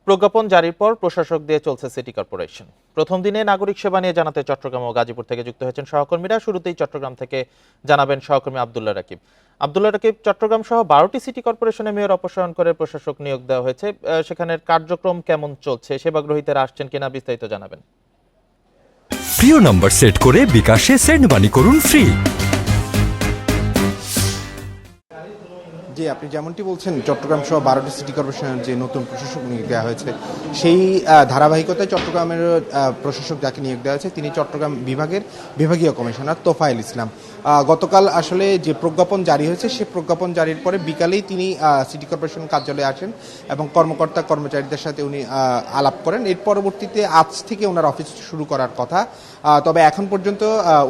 প্রজ্ঞাপন জারির পর প্রশাসক দিয়ে চলছে সিটি কর্পোরেশন। প্রথম দিনে নাগরিক সেবা নিয়ে জানাতে চট্টগ্রাম ও গাজীপুর থেকে যুক্ত হয়েছেন সহকর্মীরা। শুরুতেই চট্টগ্রাম থেকে জানাবেন সহকর্মী আব্দুল্লাহ রাকিব। আব্দুল্লাহ রাকিব, চট্টগ্রাম সহ 12টি সিটি কর্পোরেশনে মেয়র অপসারণ করে প্রশাসক নিয়োগ দেওয়া হয়েছে। সেখানের কার্যক্রম কেমন চলছে, সেবা গ্রহীতারা আসছেন কিনা, বিস্তারিত জানাবেন। প্রিয় নম্বর সেট করে বিকাশে সেন্ড মানি করুন ফ্রি। জি, আপনি যেমনটি বলছেন, চট্টগ্রাম সহ 12টি সিটি কর্পোরেশনের যে নতুন প্রশাসক নিয়োগ দেওয়া হয়েছে, সেই ধারাবাহিকতায় চট্টগ্রামের প্রশাসক যাকে নিয়োগ দেওয়া হয়েছে তিনি চট্টগ্রাম বিভাগের বিভাগীয় কমিশনার তোফায়েল ইসলাম। গতকাল আসলে যে প্রজ্ঞাপন জারি হয়েছে, সেই প্রজ্ঞাপন জারির পরে বিকালেই তিনি সিটি কর্পোরেশন কার্যালয়ে আসেন এবং কর্মকর্তা কর্মচারীদের সাথে উনি আলাপ করেন। এর পরবর্তীতে আজ থেকে ওনার অফিস শুরু করার কথা, তবে এখন পর্যন্ত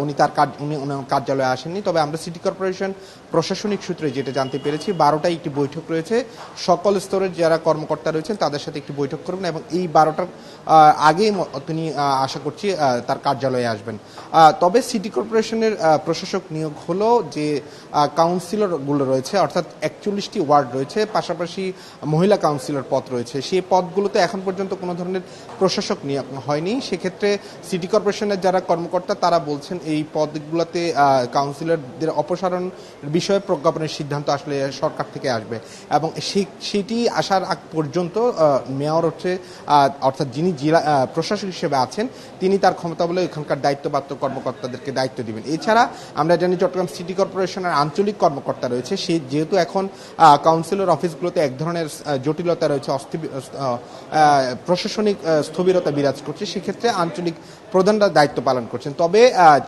উনি ওনার কার্যালয়ে আসেননি। তবে আমরা সিটি কর্পোরেশন প্রশাসনিক সূত্রে যেটা জানতে পেরেছি, 12টায় একটি বৈঠক রয়েছে, সকল স্তরের যারা কর্মকর্তা রয়েছেন তাদের সাথে একটি বৈঠক করবেন এবং এই 12টার আগেই তিনি আশা করছি তার কার্যালয়ে আসবেন। তবে সিটি কর্পোরেশনের প্রশাসক নিয়োগ হলো যে কাউন্সিলরগুলো রয়েছে, অর্থাৎ 41টি ওয়ার্ড রয়েছে, পাশাপাশি মহিলা কাউন্সিলর পদ রয়েছে। সেই পদগুলোতে এখন পর্যন্ত কোনো ধরনের প্রশাসক নিয়োগ হয়নি। সেক্ষেত্রে সিটি কর্পোরেশনের যারা কর্মকর্তা তারা বলছেন এই পদগুলোতে কাউন্সিলরদের অপসারণ বিষয়ে প্রজ্ঞাপনের সিদ্ধান্ত আসলে সরকার থেকে আসবে এবং সেটি আসার আগ পর্যন্ত মেয়র অর্থাৎ যিনি জেলা প্রশাসক হিসেবে আছেন তিনি তার ক্ষমতা বলে এখানকার দায়িত্বপ্রাপ্ত কর্মকর্তাদেরকে দায়িত্ব দিবেন। এছাড়া আমরা জানি চট্টগ্রাম সিটি কর্পোরেশনের আঞ্চলিক কর্মকর্তা রয়েছে, সেই যেহেতু এখন কাউন্সিলর অফিসগুলোতে এক ধরনের জটিলতা রয়েছে, প্রশাসনিক স্থবিরতা বিরাজ করছে, সেক্ষেত্রে আঞ্চলিক প্রধানরা দায়িত্ব পালন করছেন। তবে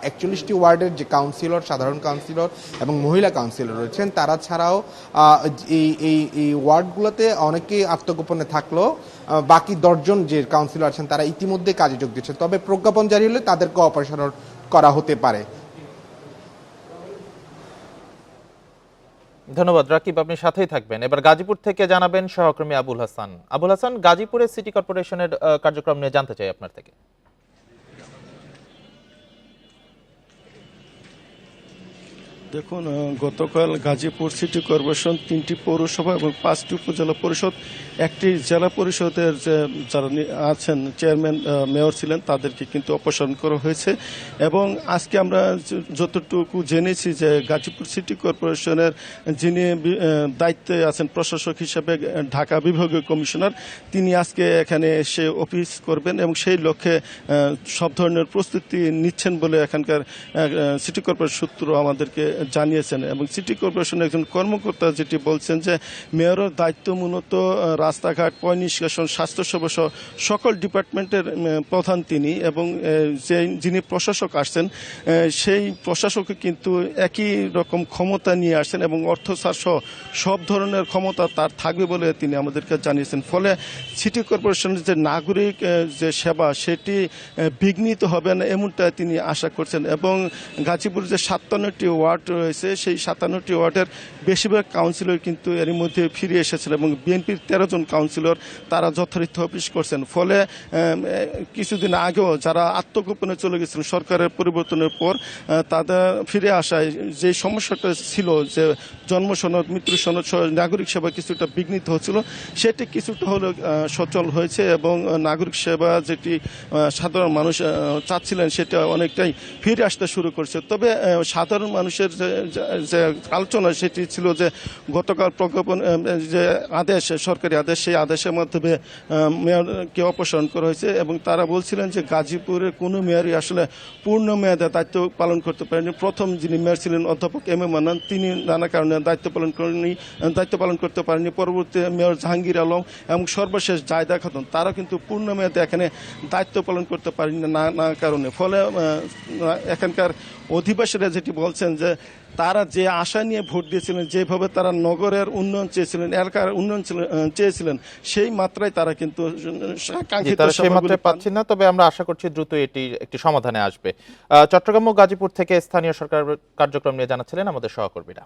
41টি ওয়ার্ডের যে কাউন্সিলর, সাধারণ কাউন্সিলর এবং মহিলা কাউন্সিলর রয়েছেন, তারা ছাড়াও এই ওয়ার্ডগুলোতে অনেকেই আত্মগোপনে থাকলেও বাকি 10 জন যে কাউন্সিলর আছেন তারা ইতিমধ্যে কাজে যোগ দিচ্ছেন। তবে প্রজ্ঞাপন জারি হলে তাদেরকে অপসারণ করা হতে পারে। ধন্যবাদ রাকিব, আপনি সাথেই থাকবেন। এবার গাজীপুর থেকে জানাবেন সহকর্মী আবুল হাসান। আবুল হাসান, গাজীপুরের সিটি কর্পোরেশনের কার্যক্রম নিয়ে জানতে চাই আপনার থেকে। দেখুন, গতকাল গাজীপুর সিটি কর্পোরেশন 3টি পৌরসভা এবং 5টি উপজেলা পরিষদ, একটি জেলা পরিষদের যারা আছেন চেয়ারম্যান মেয়র ছিলেন তাদেরকে কিন্তু অপসারণ করা হয়েছে। এবং আজকে আমরা যতটুকু জেনেছি যে গাজীপুর সিটি কর্পোরেশনের যিনি দায়িত্বে আছেন প্রশাসক হিসেবে ঢাকা বিভাগীয় কমিশনার, তিনি আজকে এখানে এসে অফিস করবেন এবং সেই লক্ষ্যে সব ধরনের প্রস্তুতি নিচ্ছেন বলে এখানকার সিটি কর্পোরেশন সূত্র আমাদেরকে জানিয়েছেন। এবং সিটি কর্পোরেশনের একজন কর্মকর্তা যেটি বলছেন যে মেয়রের দায়িত্ব মূলত রাস্তাঘাট, পয় নিষ্কাশন, স্বাস্থ্যসেবা সহ সকল ডিপার্টমেন্টের প্রধান তিনি, এবং যিনি প্রশাসক আসছেন সেই প্রশাসকও কিন্তু একই রকম ক্ষমতা নিয়ে আসছেন এবং অর্থসার সহ সব ধরনের ক্ষমতা তার থাকবে বলে তিনি আমাদেরকে জানিয়েছেন। ফলে সিটি কর্পোরেশনের যে নাগরিক যে সেবা সেটি বিঘ্নিত হবে না এমনটা তিনি আশা করছেন। এবং গাজীপুর যে 57টি ওয়ার্ড রয়েছে সেই 57টি ওয়ার্ডের বেশিরভাগ কাউন্সিলর কিন্তু এর মধ্যে ফিরে এসেছেন এবং বিএনপির 13 জন কাউন্সিলর তারা যথারীতি অফিস করছেন। ফলে কিছুদিন আগেও যারা আত্মগোপনে চলে গেছিলেন সরকারের পরিবর্তনের পর, তাদের ফিরে আসায় যে সমস্যাটা ছিল যে জন্ম সনদ, মৃত্যু সনদ সহ নাগরিক সেবা কিছুটা বিঘ্নিত হচ্ছিল, সেটি কিছুটা হলেও সচল হয়েছে এবং নাগরিক সেবা যেটি সাধারণ মানুষ চাচ্ছিলেন সেটা অনেকটাই ফিরে আসতে শুরু করছে। তবে সাধারণ মানুষের যে আলোচনা সেটি ছিল যে গতকাল প্রজ্ঞাপন যে আদেশ, সরকারি আদেশ, সেই আদেশের মাধ্যমে মেয়রকে অপসারণ করা হয়েছে এবং তারা বলছিলেন যে গাজীপুরের কোনো মেয়রই আসলে পূর্ণ মেয়াদে দায়িত্ব পালন করতে পারেনি। প্রথম যিনি মেয়র ছিলেন অধ্যাপক এম এ মান্নান, তিনি নানা কারণে দায়িত্ব পালন করতে পারেননি। পরবর্তী মেয়র জাহাঙ্গীর আলম এবং সর্বশেষ জায়দা খাতুন, তারা কিন্তু পূর্ণ মেয়াদে এখানে দায়িত্ব পালন করতে পারেনি নানা কারণে। ফলে এখানকার অধিবাসীরা যেটি বলছেন যে তারা যে আশা নিয়ে ভোট দিয়েছিলেন, যেভাবে তারা নগরের উন্নয়ন চেয়েছিলেন, এলাকার উন্নয়ন চেয়েছিলেন, সেই মাত্রায় তারা কিন্তু পাচ্ছেন না। তবে আমরা আশা করছি দ্রুত এটি একটি সমাধানে আসবে। চট্টগ্রাম ও গাজীপুর থেকে স্থানীয় সরকার কার্যক্রম নিয়ে জানাচ্ছিলেন আমাদের সহকর্মীরা।